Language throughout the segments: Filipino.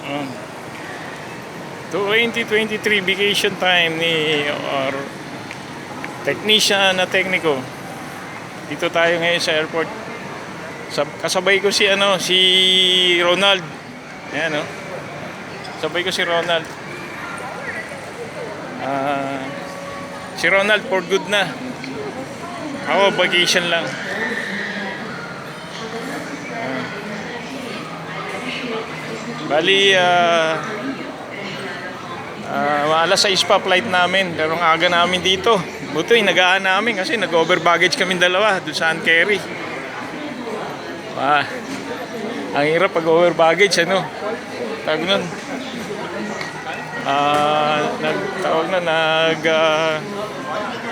Oh. 2023 vacation time ni or technician na tekniko. Dito tayo ngayon sa airport. Kasabay ko si Ronald. Ayan, oh. Sabay ko si Ronald. Si Ronald for good na. Ako vacation lang. Bali alas 6 pa flight namin, pero ang aga namin dito. Buti nagaan namin kasi nag-over baggage kami dalawa doon sa Ankerry. Ang hirap pag over baggage, ano? Tawag nun.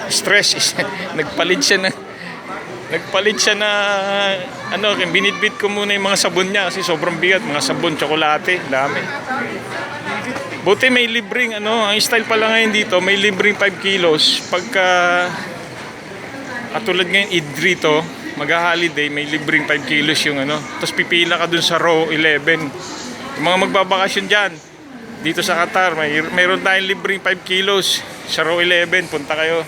Stress. Nagpalit siya na binitbit ko muna yung mga sabon niya kasi sobrang bigat, mga sabon, tsokolate, dami. Buti may libreng ang style pala ngayon dito, may libreng 5 kilos pagka katulad ngayon Idrito, mag-holiday, may libreng 5 kilos yung tapos pipila ka dun sa row 11. Yung mga magbabakasyon dyan dito sa Qatar, mayroon tayong libreng 5 kilos sa row 11, punta kayo.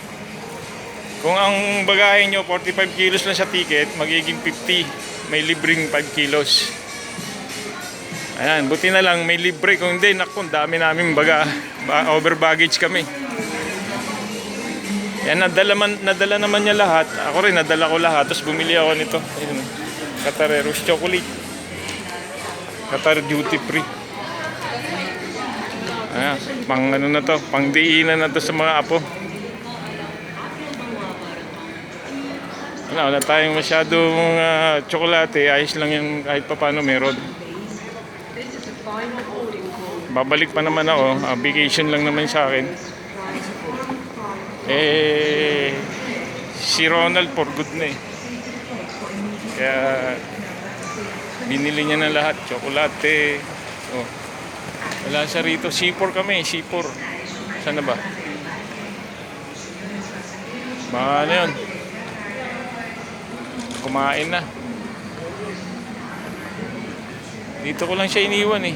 Kung ang bagahe nyo 45 kilos lang sa ticket, magiging 50, may libreng 5 kilos. Ayan, buti na lang may libre. Kung hindi, naku, dami namin over baggage kami. Yan, nadala naman niya lahat. Ako rin, nadala ko lahat. Tapos bumili ako nito. Ayun, Qatareros chocolate. Qatar duty free. Ayan, pang na to, pang diinan na to sa mga apo. Wala tayong masyadong tsokolate. Ayos lang yung kahit pa paano meron. Babalik pa naman ako, vacation lang naman sa akin. Si Ronald for good na eh. Kaya binili niya na lahat, tsokolate. Wala siya rito. C4 kami, C4. Saan na ba? Ano yun? Kumain na. Dito ko lang siya iniwan eh.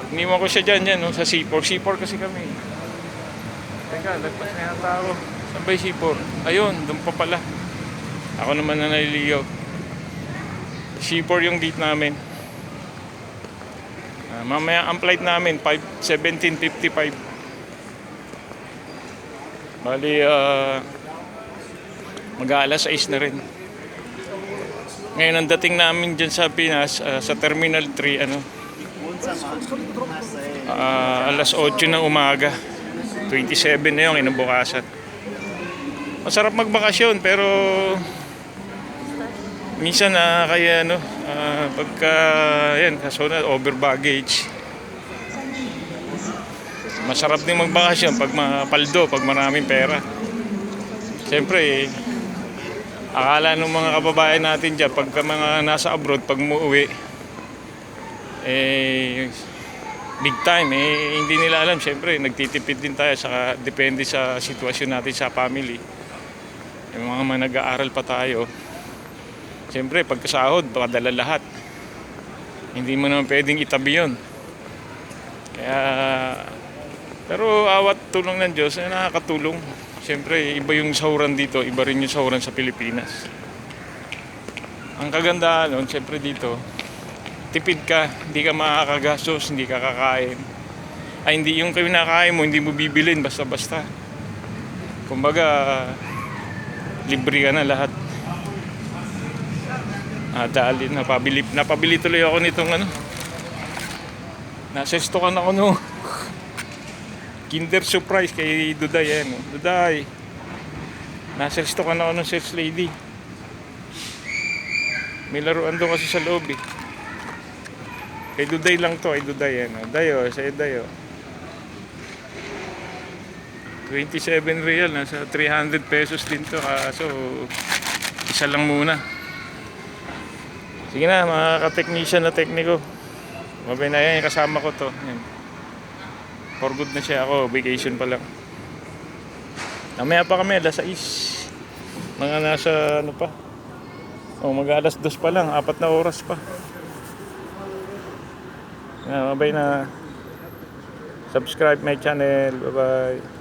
Iniwan ko siya dyan sa C4. C4 kasi kami. Teka, lagpas na yung tao. Saan ba yung C4? Ayun, doon pa pala. Ako naman na naliligaw. C4 yung gate namin. Mamaya ang flight namin 17:55. Bali mag-aalas 6 na rin. Ngayon ang dating namin dyan sa Pinas, sa Terminal 3 alas 8 ng umaga, 27 na yung kinabukasan. Masarap magbakasyon pero minsan kaya pagka yan, kaso na over baggage. Masarap din magbakasyon pag mapaldo, pag maraming pera. Siyempre akala ng mga kababayan natin dyan pagka mga nasa abroad, pag umuwi big time, hindi nila alam. Siyempre nagtitipid din tayo, saka depende sa sitwasyon natin sa family. Yung mga nag-aaral pa tayo, siyempre pagkasahod pakadala lahat, hindi mo naman pwedeng itabi yun. Kaya pero awat tulong ng Diyos nakakatulong. Siyempre iba yung sahuran dito, iba rin yung sahuran sa Pilipinas. Ang kagandahan nun, siyempre dito tipid ka, hindi ka makakagastos, hindi ka kakain. Hindi yung kinakain mo, hindi mo bibilin basta-basta. Kumbaga, libre ka na lahat. Dahil napabili tuloy ako nitong nasestokan ako Kinder Surprise kay Duday. Duday, nasestokan ako ng search lady. May laruan doon kasi sa loob eh. Kay Duday lang to, ay Duday Dayo, sa'yo Dayo. 27 real, nasa 300 pesos din to. So, isa lang muna. Sige na, mga ka-technician na tekniko. Mabay na yan, kasama ko to. Yan. For good na siya, ako, vacation pa lang. Namaya pa kami, alas 6. Mga nasa mag-alas 2 pa lang, 4 na oras pa. Mabay na. Subscribe my channel. Bye-bye.